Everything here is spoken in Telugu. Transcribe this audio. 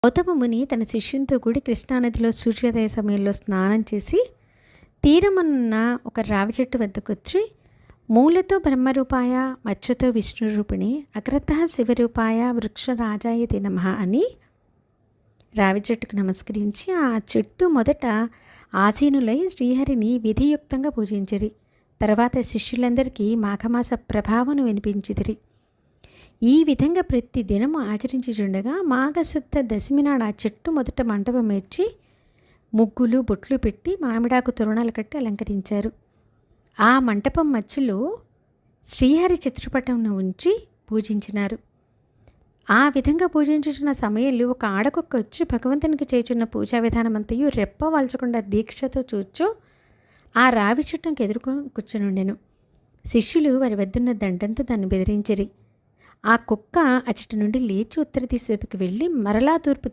గౌతమ ముని తన శిష్యునితో కూడి కృష్ణానదిలో సూర్యోదయ సమయంలో స్నానం చేసి తీరమున్న ఒక రావి చెట్టు వద్దకొచ్చి మూలతో బ్రహ్మరూపాయ మధ్యతో విష్ణురూపిణి అగ్రతః శివరూపాయ వృక్షరాజాయ తే నమః అని రావి చెట్టుకు నమస్కరించి ఆ చెట్టు మొదట ఆసీనులై శ్రీహరిని విధియుక్తంగా పూజించిరి. తర్వాత శిష్యులందరికీ మాఘమాస ప్రభావమును వినిపించితిరి. ఈ విధంగా ప్రతి దినము ఆచరించుచుండగా మాఘశుద్ధ దశమి నాడు ఆ చెట్టు మొదట మంటపం ఏర్చి ముగ్గులు బొట్లు పెట్టి మామిడాకు తోరణాలు కట్టి అలంకరించారు. ఆ మంటపం మధ్యలో శ్రీహరి చిత్రపటంను ఉంచి పూజించినారు. ఆ విధంగా పూజించుచున్న సమయంలో ఒక ఆడకొక్క వచ్చి భగవంతునికి చేయుచున్న పూజా విధానమంతయు రెప్ప వాల్చకుండా దీక్షతో చూచు ఆ రావి చెట్టుకు ఎదుర్కొని కూర్చునుండెను. శిష్యులు వారి వద్దున్న దండంతో దాన్ని బెదిరించిరి. ఆ కుక్క అచ్చటి నుండి లేచి ఉత్తర దిశ వైపుకి వెళ్ళి మరలా తూర్పు